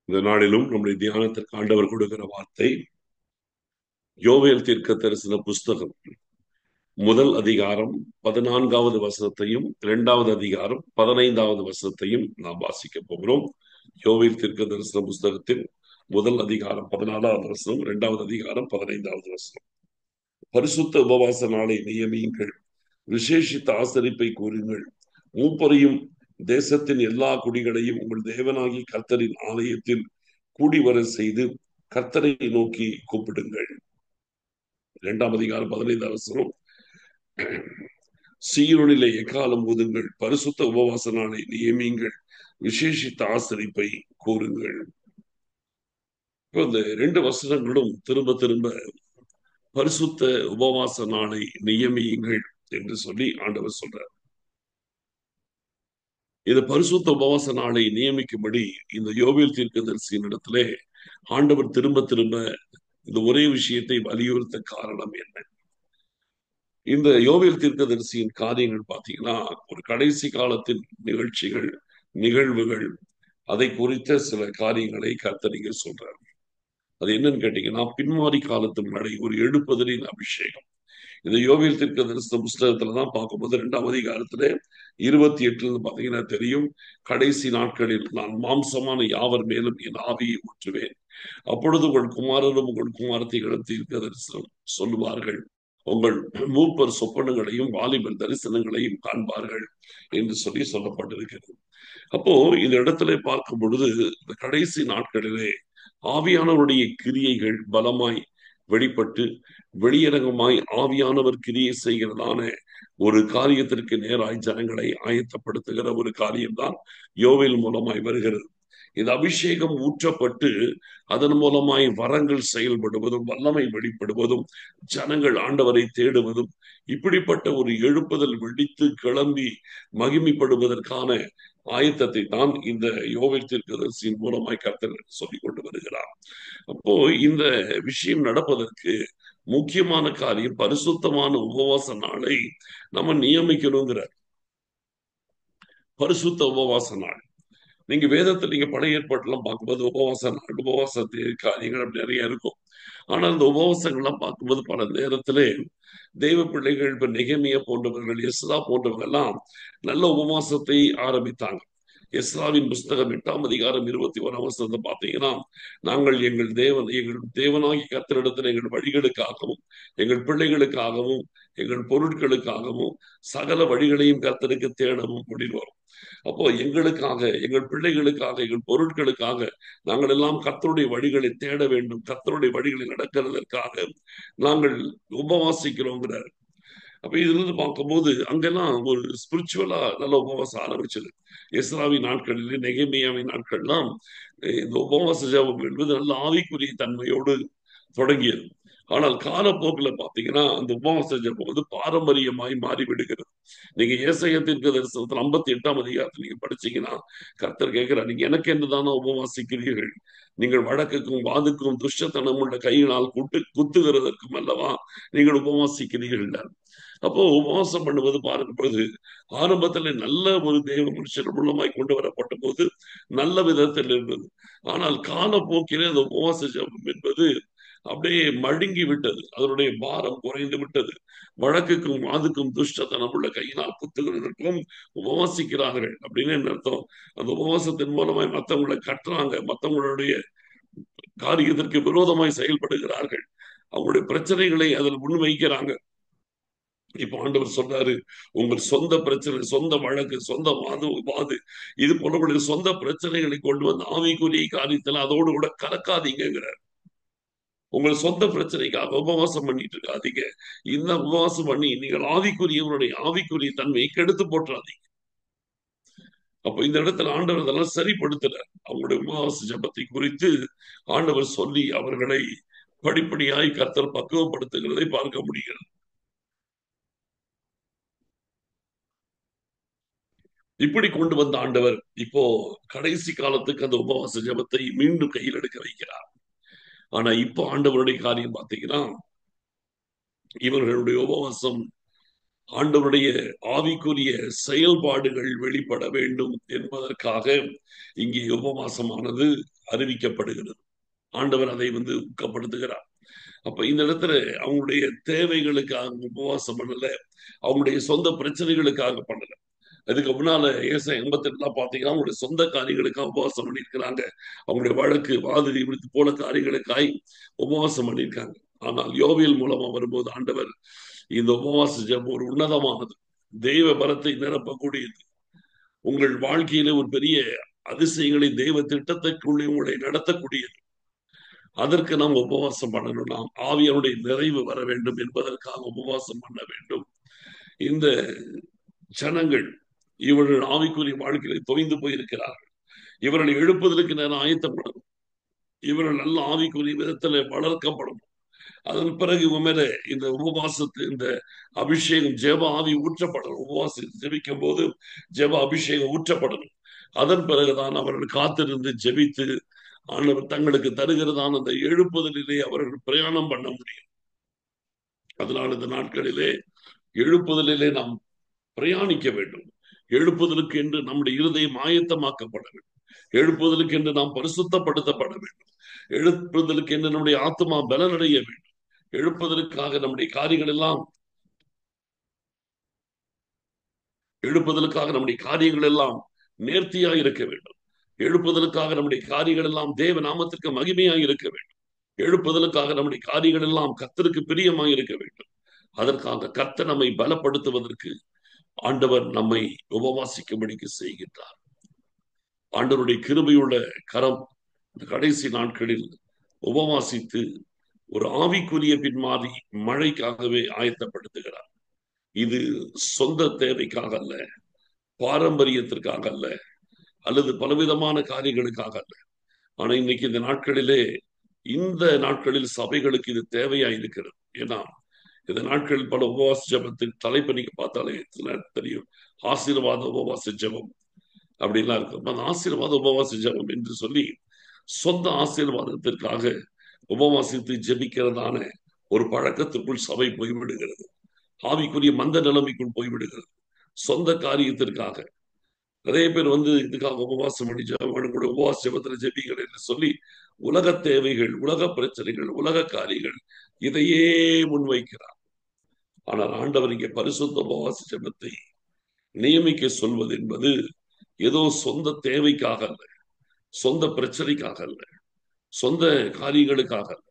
இந்த நாளிலும் நம்முடைய தியானத்திற்கு ஆண்டவர் கொடுக்கிற வார்த்தை யோவேல் தீர்க்க தரிசன புஸ்தகம் முதல் அதிகாரம் 14வது வசனத்தையும் 2வது அதிகாரம் 15வது வசனத்தையும் நாம் வாசிக்க போகிறோம். யோவேல் தீர்க்க தரிசன புஸ்தகத்தில் முதல் அதிகாரம் 14வது வசனம், 2வது அதிகாரம் 15வது வசனம். பரிசுத்த உபவாச நாளை நியமியுங்கள், விசேஷித்த ஆசரிப்பை கூறுங்கள், மூப்பரையும் தேசத்தின் எல்லா குடிகளையும் உங்கள் தேவனாகி கர்த்தரின் ஆலயத்தில் கூடி வர செய்து கர்த்தரை நோக்கி கூப்பிடுங்கள். 2ஆம் அதிகாரம் 15வது வசனம். சீயோனிலே எக்காலம் ஊதுங்கள், பரிசுத்த உபவாச நாளை நியமியுங்கள், விசேஷித்த ஆசரிப்பை கூறுங்கள். இந்த 2 வசனங்களும் திரும்ப திரும்ப பரிசுத்த உபவாச நாளை நியமியுங்கள் என்று சொல்லி ஆண்டவர் சொல்றார். இந்த பரிசுத்த உபவாச நாளை நியமிக்கும்படி இந்த யோவேல் தீர்க்கதரிசியின் இடத்திலே ஆண்டவர் திரும்ப திரும்ப இந்த ஒரே விஷயத்தை வலியுறுத்த காரணம் என்ன? இந்த யோவேல் தீர்க்கதரிசியின் காரியங்கள் பார்த்தீங்கன்னா, ஒரு கடைசி காலத்தின் நிகழ்ச்சிகள், நிகழ்வுகள், அதை குறித்த சில காரியங்களை கர்த்தர் இங்கே சொல்றார். அது என்னன்னு கேட்டீங்கன்னா, பின்மாறி காலத்தின் மழை, ஒரு எழுப்புதலின் அபிஷேகம். இந்த யோவேல் தீர்க்கதரிசன புஸ்தகத்துலதான் பார்க்கும்போது 2ஆம் அதிகாரத்திலே 28 பாத்தீங்கன்னா தெரியும், கடைசி நாட்களில் நான் மாம்சமான யாவர் மேலும் என் ஆவியை ஊற்றுவேன், அப்பொழுது உங்கள் குமாரரும் உங்கள் குமாரத்திகளும் தீர்க்க தரிசனம் சொல்லுவார்கள், உங்கள் மூப்பர் சொப்பனங்களையும் வாலிபர் தரிசனங்களையும் காண்பார்கள் என்று சொல்லி சொல்லப்பட்டிருக்கிறது. அப்போ இந்த இடத்துல பார்க்கும் பொழுது இந்த கடைசி நாட்களிலே ஆவியானவருடைய கிரியைகள் பலமாய் வெளிப்பட்டு வெளியரங்கமாய் ஆவியானவர் கிரியை செய்கிறதான ஒரு காரியத்திற்கு நேராய் ஜனங்களை ஆயத்தப்படுத்துகிற ஒரு காரியம்தான் யோவேல் மூலமாய் வருகிறது. இந்த அபிஷேகம் ஊற்றப்பட்டு அதன் மூலமாய் வரங்கள் செயல்படுவதும் வல்லமை வெளிப்படுவதும் ஜனங்கள் ஆண்டவரை தேடுவதும் இப்படிப்பட்ட ஒரு எழுப்புதல் வெடித்து கிளம்பி மகிமைப்படுவதற்கான ஆயத்தத்தை தான் இந்த யோவேல் தீர்க்கதரிசியின் மூலமாய் கர்த்தர் சொல்லிக் கொண்டு வருகிறார். அப்போ இந்த விஷயம் நடப்பதற்கு முக்கியமான காரியம் பரிசுத்தமான உபவாச நாளை நம்ம நியமிக்கணுங்கிறார். பரிசுத்த உபவாச நாள், நீங்க வேதத்தில் நீங்க பழைய ஏற்பாட்டெல்லாம் பார்க்கும்போது உபவாச நாள், உபவாச காரியங்கள் அப்படி நிறைய இருக்கும். ஆனா அந்த உபவாசங்கள்லாம் பார்க்கும்போது பல நேரத்திலே தெய்வ பிள்ளைகள், இப்ப நெகேமியா போன்றவர்கள், எஸ்ரா போன்றவங்க எல்லாம் நல்ல உபவாசத்தை ஆரம்பித்தாங்க. எஸ்ராவின் புஸ்தகம் 8ஆம் அதிகாரம் 21ஆம் வசனத்தை பார்த்தீங்கன்னா, நாங்கள் எங்கள் தேவனாகி கர்த்தரிடத்தில் எங்கள் வழிகளுக்காகவும் எங்கள் பிள்ளைகளுக்காகவும் எங்கள் பொருட்களுக்காகவும் சகல வழிகளையும் கர்த்தருக்கு தேடவும் அப்படின்னு வரும். அப்போ எங்களுக்காக, எங்கள் பிள்ளைகளுக்காக, எங்கள் பொருட்களுக்காக நாங்கள் எல்லாம் கர்த்தருடைய வழிகளை தேட வேண்டும், கர்த்தருடைய வழிகளை நடக்கிறதற்காக நாங்கள் உபவாசிக்கிறோங்கிறார். அப்ப இதுல இருந்து பார்க்கும்போது அங்கெல்லாம் ஒரு ஸ்பிரிச்சுவலா நல்ல உபவாசம் ஆரம்பிச்சது. எஸ்ராவின் நாட்களிலே, நெகேமியாவின் நாட்கள்லாம் இந்த உபவாச ஜெபம் என்பது நல்ல ஆவிக்குரிய தன்மையோடு தொடங்கியது. ஆனால் காலப்போக்கில் பார்த்தீங்கன்னா அந்த உபவாச ஜெபம் வந்து பாரம்பரியமாய் மாறிவிடுகிறது. நீங்க ஏசாயா தீர்க்க தரிசனத்தில் 58ஆம் அதிகாரத்தில் நீங்க படிச்சீங்கன்னா கர்த்தர் கேட்கிறார், நீங்க எனக்கு என்றுதானே உபவாசிக்கிறீர்கள்? நீங்கள் வழக்குக்கும் வாதுக்கும் துஷ்டத்தனம் உள்ள கையினால் குத்துகிறதற்கும் அல்லவா நீங்கள் உபவாசிக்கிறீர்கள். அப்போ உபவாசம் பண்ணுவது பார்க்கும்போது ஆரம்பத்துல நல்ல ஒரு தேவ மனுஷன் மூலமாய் கொண்டு வரப்பட்ட போது நல்ல விதத்தில் இருந்தது. ஆனால் காலப்போக்கிலே அந்த உபவாச ஜெபம் என்பது அப்படியே மழுங்கி விட்டது, அதனுடைய பாரம் குறைந்து விட்டது. வழக்குக்கும் வாதுக்கும் துஷ்டத்தனம் உள்ள கையினால் குத்துகிறதற்கும் உபவாசிக்கிறார்கள் அப்படின்னு என்ன அர்த்தம்? அந்த உபவாசத்தின் மூலமாய் மற்றவங்களை கட்டுறாங்க, மற்றவங்களுடைய காரியத்திற்கு விரோதமாய் செயல்படுகிறார்கள், அவங்களுடைய பிரச்சனைகளை அதில் முன்வைக்கிறாங்க. இப்ப ஆண்டவர் சொல்றாரு, உங்கள் சொந்த பிரச்சனை, சொந்த வழக்கு, சொந்த வாது இது போல சொந்த பிரச்சனைகளை கொண்டு வந்து ஆவிக்குரிய காரியத்துல அதோடு கூட கலக்காதீங்கிறார். உங்கள் சொந்த பிரச்சனைக்காக உபவாசம் பண்ணிட்டு இருக்காதீங்க. இந்த உபவாசம் பண்ணி நீங்கள் ஆவிக்குரியவனுடைய ஆவிக்குரிய தன்மையை கெடுத்து போட்டுறாதீங்க. அப்ப இந்த இடத்துல ஆண்டவர் அதெல்லாம் சரிப்படுத்துறார். அவங்களுடைய உபவாச ஜபத்தை குறித்து ஆண்டவர் சொல்லி அவர்களை படிப்படியாய் கர்த்தர் பக்குவப்படுத்துகிறதை பார்க்க முடிகிறது. இப்படி கொண்டு வந்த ஆண்டவர் இப்போ கடைசி காலத்துக்கு அந்த உபவாச ஜபத்தை மீண்டும் கையில் எடுக்க வைக்கிறார். ஆனா இப்போ ஆண்டவருடைய காரியம் பார்த்தீங்கன்னா, இவர்களுடைய உபவாசம் ஆண்டவருடைய ஆவிக்குரிய செயல்பாடுகள் வெளிப்பட வேண்டும் என்பதற்காக இங்கே உபவாசமானது அறிவிக்கப்படுகிறது. ஆண்டவர் அதை ஊக்கப்படுத்துகிறார். அப்ப இந்த இடத்துல அவங்களுடைய தேவைகளுக்காக உபவாசம் பண்ணல, அவங்களுடைய சொந்த பிரச்சனைகளுக்காக பண்ணல. அதுக்கு முன்னால ஏசாயா 88 பாத்தீங்கன்னா அவங்களுடைய சொந்த காரியங்களுக்காக உபவாசம் பண்ணியிருக்கிறாங்க. அவங்களுடைய வழக்கு வாதிரி இப்படி போல காரியங்களுக்காய் உபவாசம் பண்ணியிருக்காங்க. ஆனால் யோவேல் மூலமா வரும்போது ஆண்டவர் இந்த உபவாச ஜெபம் ஒரு உன்னதமானது, தெய்வ பலத்தை நிரப்பக்கூடியது, உங்கள் வாழ்க்கையில ஒரு பெரிய அதிசயங்களை தெய்வ திட்டத்திற்குள்ளே உங்களை நடத்தக்கூடியது. அதற்கு நாம் உபவாசம் பண்ணணும். நாம் ஆவியனுடைய நிறைவு வர வேண்டும் என்பதற்காக உபவாசம் பண்ண வேண்டும். இந்த ஜனங்கள் இவர்கள் ஆவிக்குரிய வாழ்க்கையில தொய்ந்து போயிருக்கிறார்கள். இவர்களை எழுப்புதலுக்கு நேரம் ஆயத்தப்படணும். இவர்கள் நல்ல ஆவிக்குரிய விதத்துல வளர்க்கப்படணும். அதன் பிறகு மேல இந்த உபவாசத்து இந்த அபிஷேகம் ஜெப ஆவி ஊற்றப்படணும். உபவாசம் ஜெபிக்கும் போது ஜெப அபிஷேகம் ஊற்றப்படணும். அதன் பிறகுதான் அவர்கள் காத்திருந்து ஜெபித்து ஆண்டவர் தங்களுக்கு தருகிறதான அந்த எழுப்புதலிலே அவர்கள் பிரயாணம் பண்ண முடியும். அதனால் இந்த நாட்களிலே எழுப்புதலிலே நாம் பிரயாணிக்க வேண்டும். எழுப்புதலுக்கு என்று நம்முடைய இருதயம் ஆயத்தமாக்கப்பட வேண்டும். எழுப்புதலுக்கு என்று நாம் பரிசுத்தப்படுத்தப்பட வேண்டும். எழுப்புதலுக்கு என்று நம்முடைய ஆத்மா பலனடைய வேண்டும். எழுப்புதலுக்காக நம்முடைய காரியங்கள் எல்லாம் எழுப்புதலுக்காக நம்முடைய காரியங்கள் எல்லாம் நேர்த்தியாக இருக்க வேண்டும். எழுப்புதலுக்காக நம்முடைய காரியங்கள் எல்லாம் தேவ நாமத்திற்கு மகிமையாக இருக்க வேண்டும். எழுப்புதலுக்காக நம்முடைய காரியங்கள் எல்லாம் கர்த்தருக்கு பிரியமாக இருக்க வேண்டும். அதற்காக கர்த்தர் நம்மை பலப்படுத்துவதற்கு ஆண்டவர் நம்மை உபவாசிக்கும்படிக்கு செய்கின்றார். ஆண்டவருடைய கிருபையுள்ள கரம் இந்த கடைசி நாட்களில் உபவாசித்து ஒரு ஆவிக்குரிய பின்மாறி மழைக்காகவே ஆயத்தப்படுத்துகிறார். இது சொந்த தேவைக்காக அல்ல, பாரம்பரியத்திற்காக அல்ல, அல்லது பலவிதமான காரியங்களுக்காக அல்ல. ஆனா இன்னைக்கு இந்த நாட்களில் சபைகளுக்கு இது தேவையா இருக்கிறது. ஏன்னா இந்த நாட்களில் பல உபவாச ஜபத்தின் தலைப்பை நீங்க பார்த்தாலே தெரியும். ஆசீர்வாத உபவாச ஜபம் அப்படின்லாம் இருக்கும். அந்த ஆசீர்வாத உபவாச ஜபம் என்று சொல்லி சொந்த ஆசீர்வாதத்திற்காக உபவாசித்து ஜெபிக்கிறதான ஒரு பழக்கத்திற்குள் சபை போய்விடுகிறது. ஆவிக்குரிய மந்த நிலைமைக்குள் போய்விடுகிறது. சொந்த காரியத்திற்காக நிறைய பேர் இதுக்காக உபவாசம் பண்ணி கூட உபவாச ஜபத்துல ஜெபிகள் என்று சொல்லி உலக தேவைகள், உலக பிரச்சனைகள், உலக காரியங்கள் இதையே முன்வைக்கிறார். ஆனால் ஆண்டவர் இங்கே பரிசுத்த உபவாச ஜபத்தை நியமிக்க சொல்வது என்பது ஏதோ சொந்த தேவைக்காக அல்ல, சொந்த பிரச்சனைக்காக அல்ல, சொந்த காரியங்களுக்காக அல்ல.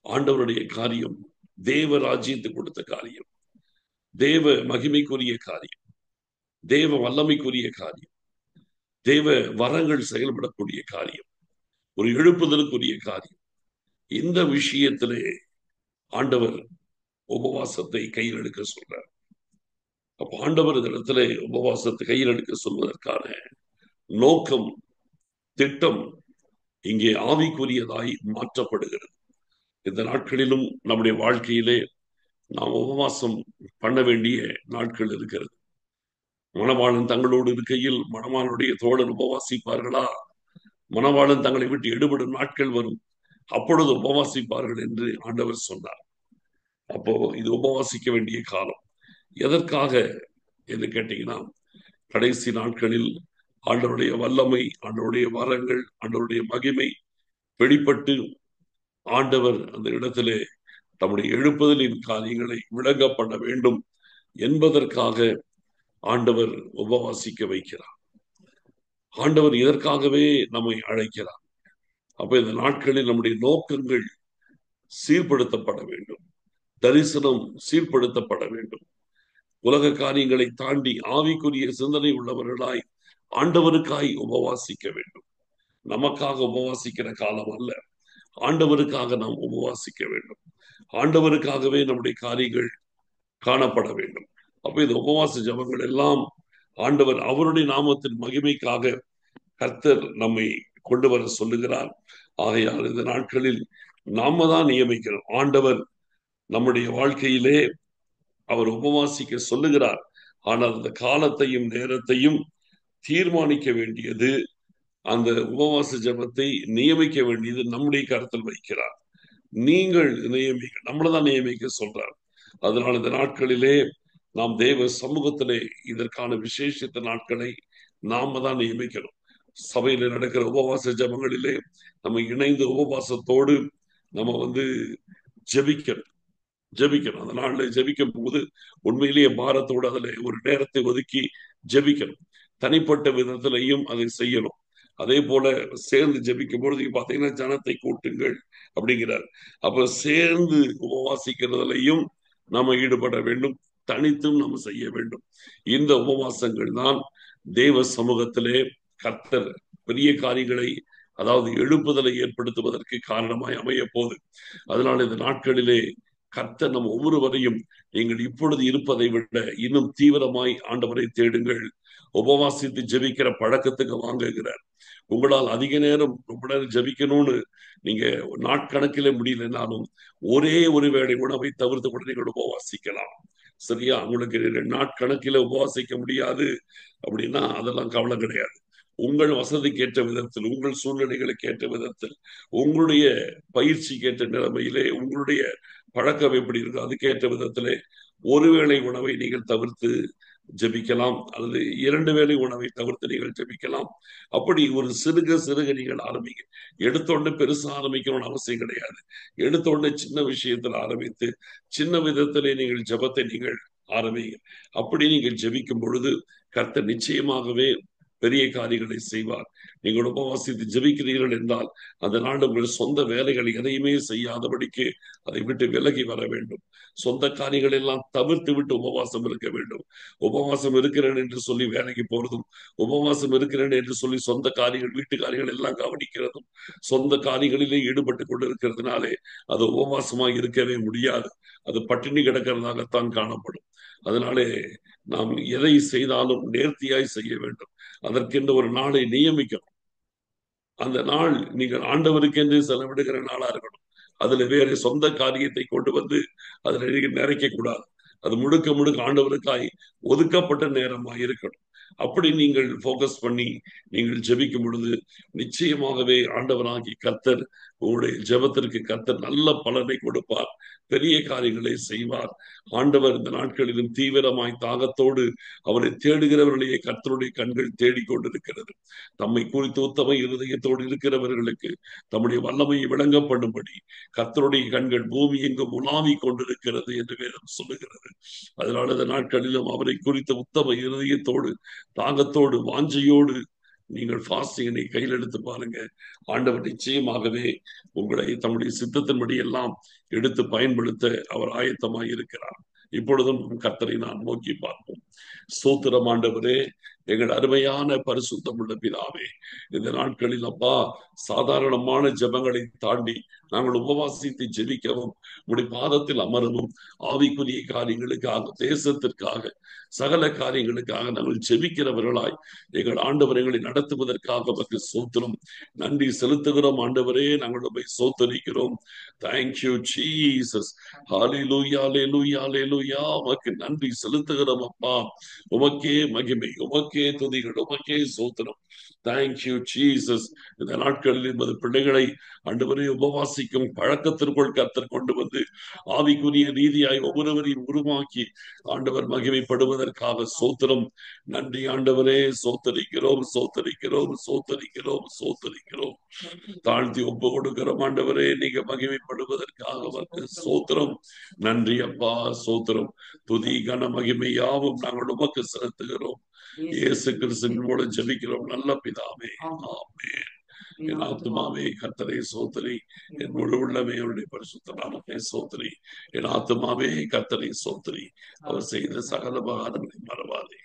ஆண்டவருடைய காரியம் தேவ ராஜ்யத்துக்கு கொடுத்த காரியம், தேவ மகிமைக்குரிய காரியம், தேவ வல்லமைக்குரிய காரியம், தேவ வரங்கள் செயல்படக்கூடிய காரியம், ஒரு எழுப்புதலுக்குரிய காரியம். இந்த விஷயத்திலே ஆண்டவர் உபவாசத்தை கையில் எடுக்க சொல்றார். அப்ப ஆண்டவர் இடத்துல உபவாசத்தை கையில் எடுக்க சொல்வதற்கான நோக்கம், திட்டம் இங்கே ஆவிக்குரியதாய் மாற்றப்படுகிறது. இந்த நாட்களிலும் நம்முடைய வாழ்க்கையிலே நாம் உபவாசம் பண்ண வேண்டிய நாட்கள் இருக்கிறது. மணவாளன் தங்களோடு இருக்கையில் மணவாளனுடைய தோழர் உபவாசிப்பார்களா? மணவாளன் தங்களை விட்டு எடுபடும் நாட்கள் வரும், அப்பொழுது உபவாசிப்பார்கள் என்று ஆண்டவர் சொன்னார். அப்போ இது உபவாசிக்க வேண்டிய காலம். எதற்காக என்று கேட்டீங்கன்னா, கடைசி நாட்களில் ஆண்டவருடைய வல்லமை, ஆண்டவருடைய வரங்கள், ஆண்டவருடைய மகிமை வெளிப்பட்டு ஆண்டவர் அந்த இடத்திலே தம்முடைய எழுப்புதலின் காரியங்களை விளங்கப்பட வேண்டும் என்பதற்காக ஆண்டவர் உபவாசிக்க வைக்கிறார். ஆண்டவர் இதற்காகவே நம்மை அழைக்கிறார். அப்ப இந்த நாட்களில் நம்முடைய நோக்கங்கள் சீர்படுத்தப்பட வேண்டும், தரிசனம் சீர்படுத்தப்பட வேண்டும். உலக காரியங்களை தாண்டி ஆவிக்குரிய சிந்தனை உள்ளவர்களாய் ஆண்டவருக்காய் உபவாசிக்க வேண்டும். நமக்காக உபவாசிக்கிற காலம் அல்ல, ஆண்டவருக்காக நாம் உபவாசிக்க வேண்டும். ஆண்டவருக்காகவே நம்முடைய காரியங்கள் காணப்பட வேண்டும். அப்ப இந்த உபவாச ஜபங்கள் எல்லாம் ஆண்டவர் அவருடைய நாமத்தின் மகிமைக்காக கர்த்தர் நம்மை கொண்டு வர சொல்லுகிறார். ஆகையால் இந்த நாட்களில் நாம தான் நியமிக்கிறோம். ஆண்டவர் நம்முடைய வாழ்க்கையிலே அவர் உபவாசிக்க சொல்லுகிறார். ஆனால் அந்த காலத்தையும் நேரத்தையும் தீர்மானிக்க வேண்டியது, அந்த உபவாச ஜபத்தை நியமிக்க வேண்டியது நம்முடைய கருத்தில் வைக்கிறார். நீங்கள் நியமிக்க, நம்மளதான் நியமிக்க சொல்றார். அதனால் இந்த நாட்களிலே நாம் தேவ சமூகத்திலே இதற்கான விசேஷித்த நாட்களை நாம தான் நியமிக்கணும். சபையில நடக்கிற உபவாச ஜபங்களிலே நம்ம இணைந்து உபவாசத்தோடு நம்ம ஜெபிக்கணும். அந்த நாள்ல ஜெபிக்கும் போது உண்மையிலேயே பாரத்தோடு அதுல ஒரு நேரத்தை ஒதுக்கி ஜெபிக்கணும். தனிப்பட்ட விதத்திலையும் அதை செய்யணும். அதே போல சேர்ந்து ஜெபிக்கும் பொழுது பாத்தீங்கன்னா ஜனத்தை கூட்டுங்கள் அப்படிங்கிறார். அப்ப சேர்ந்து உபவாசிக்கிறதுலையும் நாம ஈடுபட வேண்டும், தனித்தும் நம்ம செய்ய வேண்டும். இந்த உபவாசங்கள் தான் தேவ சமூகத்திலே கர்த்தர் பெரிய காரியங்களை, அதாவது எழுப்புதலை ஏற்படுத்துவதற்கு காரணமாய் அமைய போகுது. அதனால இந்த நாட்களிலே கர்த்தர் நம்ம ஒவ்வொருவரையும் நீங்கள் இப்பொழுது இருப்பதை விட இன்னும் தீவிரமாய் ஆண்டவரை தேடுங்கள், உபவாசித்து ஜெபிக்கிற பழக்கத்துக்கு வாங்குகிறார். உங்களால் அதிக நேரம் ரொம்ப நேரம் ஜெபிக்கணும்னு நீங்க நாட்கணக்கிலே முடியலனாலும் ஒரே ஒரு வேளை உணவை தவிர்த்து கூட நீங்கள் உபவாசிக்கலாம். சரியா? உங்களுக்கு நாட்கணக்கில உபவாசிக்க முடியாது அப்படின்னா அதெல்லாம் கவலை கிடையாது. உங்கள் வசதிக்கு ஏற்ற விதத்தில், உங்கள் சூழ்நிலைகளுக்கு ஏற்ற விதத்தில், உங்களுடைய பயிற்சிக்கு ஏற்ற நிலைமையிலே, உங்களுடைய பழக்கம் எப்படி இருக்கு அதுக்கேற்ற விதத்திலே ஒருவேளை உணவை நீங்கள் தவிர்த்து ஜெபிக்கலாம், அல்லது 2 வேளை உணவை தவிர்த்து நீங்கள் ஜெபிக்கலாம். அப்படி ஒரு சிறுக சிறுக நீங்கள் ஆரம்பிங்க. எடுத்தோடனே பெருசா ஆரம்பிக்கணும்னு அவசியம் கிடையாது. எடுத்தோடனே சின்ன விஷயத்தில் ஆரம்பித்து சின்ன விதத்திலே நீங்கள் ஜெபத்தை நீங்கள் ஆரம்பிங்க. அப்படி நீங்கள் ஜெபிக்கும் பொழுது கர்த்தர் நிச்சயமாகவே பெரிய காரியங்களை செய்வார். நீங்கள் உபவாசித்து ஜெபிக்கிறீர்கள் என்றால் அந்த நாள் உங்கள் சொந்த வேலைகள் எதையுமே செய்யாதபடிக்கு அதை விட்டு விலகி வர வேண்டும். சொந்த காரியங்கள் எல்லாம் தவிர்த்து விட்டு உபவாசம் இருக்க வேண்டும். உபவாசம் இருக்கிறேன் என்று சொல்லி வேலைக்கு போறதும், உபவாசம் இருக்கிறேன் என்று சொல்லி சொந்த காரியங்கள், வீட்டு காரியங்கள் எல்லாம் கவனிக்கிறதும், சொந்த காரியங்களிலே ஈடுபட்டு கொண்டிருக்கிறதுனாலே அது உபவாசமாக இருக்கவே முடியாது. அது பட்டினி கிடக்கிறதாகத்தான் காணப்படும். அதனாலே நாம் எதை செய்தாலும் நேர்த்தியாய் செய்ய வேண்டும். அதற்கென்று ஒரு நாளை நியமிக்கணும். அந்த நாள் நீங்கள் ஆண்டவருக்கென்று செலவிடுகிற நாளா இருக்கணும். அதுல வேற சொந்த காரியத்தை கொண்டு வந்து அதுல நிறைக்க கூடாது. அது முழுக்க முழுக்க ஆண்டவருக்காய் ஒதுக்கப்பட்ட நேரமாக இருக்கணும். அப்படி நீங்கள் போக்கஸ் பண்ணி நீங்கள் ஜெபிக்கும் பொழுது நிச்சயமாகவே ஆண்டவராகி கர்த்தர் உங்களுடைய ஜெபத்திற்கு கர்த்தர் நல்ல பலனை கொடுப்பார், பெரிய காரியங்களை செய்வார். ஆண்டவர் இந்த நாட்களிலும் தீவிரமாய் தாகத்தோடு அவரை தேடுகிறவர்களையே கர்த்தருடைய கண்கள் தேடிக்கொண்டிருக்கிறது. தம்மை குறித்து உத்தம இருதயத்தோடு இருக்கிறவர்களுக்கு தம்முடைய வல்லமையை விளங்கப்படும்படி கர்த்தருடைய கண்கள் பூமி எங்கும் உலாவிக் கொண்டிருக்கிறது என்று வேதம் சொல்லுகிறது. அதனால இந்த நாட்களிலும் அவரை குறித்த உத்தம இருதயத்தோடு, தாகத்தோடு, வாஞ்சையோடு நீங்கள் ஃபாஸ்டிங்கை கையில் எடுத்து பாருங்க. ஆண்டவர் நிச்சயமாகவே உங்களை தம்முடைய சித்தத்தின்படி எல்லாம் எடுத்து பயன்படுத்த அவர் ஆயத்தமாய் இருக்கிறார். இப்பொழுதும் கர்த்தரை நான் நோக்கி பார்ப்போம். ஸ்தோத்திரம் ஆண்டவரே, எங்கள் அருமையான பரிசுத்தமுள்ள பிதாவே, இந்த நாட்களில் அப்பா சாதாரணமான ஜெபங்களை தாண்டி நாங்கள் உபவாசித்து ஜெபிக்கவும் உடைய பாதத்தில் அமரவும் ஆவிக்குரிய காரியங்களுக்காக, தேசத்திற்காக, சகல காரியங்களுக்காக நாங்கள் ஜெபிக்கிறவர்களாய் எங்கள் ஆண்டவர் எங்களை நடத்துவதற்காக உமக்கு ஸ்தோத்திரம், நன்றி செலுத்துகிறோம். ஆண்டவரே, நாங்கள் உம்மை ஸ்தோத்திரிக்கிறோம். Thank you Jesus. Hallelujah, hallelujah, hallelujah. உமக்கு நன்றி செலுத்துகிறோம் அப்பா. உமக்கே மகிமை, உமக்கே துதிகள், உமக்கே ஸ்தோத்திரம். Thank you Jesus. இந்த நாட்களில் எமது பிள்ளைகளை ஆண்டவரே உபவாசிக்கும் பழக்கத்திற்குள் கர்த்தர் கொண்டு வந்து ஆவிக்குரிய ரீதியாய் ஒவ்வொருவரையும் உருவாக்கி ஆண்டவர் மகிமைப்படுவதற்காக ஸ்தோத்திரம். நன்றி ஆண்டவரே, சோத்தரிக்கிறோம், சோத்தரிக்கிறோம், சோத்தரிக்கிறோம், சோத்தரிக்கிறோம். தாழ்த்தி ஒப்பு கொடுக்கிறோம் ஆண்டவரே, நீங்க மகிமைப்படுவதற்காக ஸ்தோத்திரம். நன்றி அப்பா, ஸ்தோத்திரம். துதி கன மகிமை யாவும் நாங்கள் உமக்கு செலுத்துகிறோம். இயேசு கிறிஸ்துவின் மூலம் ஜெபிக்கிறோம் நல்ல பிதாவே, ஆமென். என் ஆத்துமாவே கர்த்தரை சோதரி, என் முழு உள்ளமே அவருடைய பரிசுத்த நாமத்தை சோதரி. என் ஆத்துமாவே கர்த்தரை சோதரி, அவர் செய்த சகல உபகாரங்களை மறவாதே.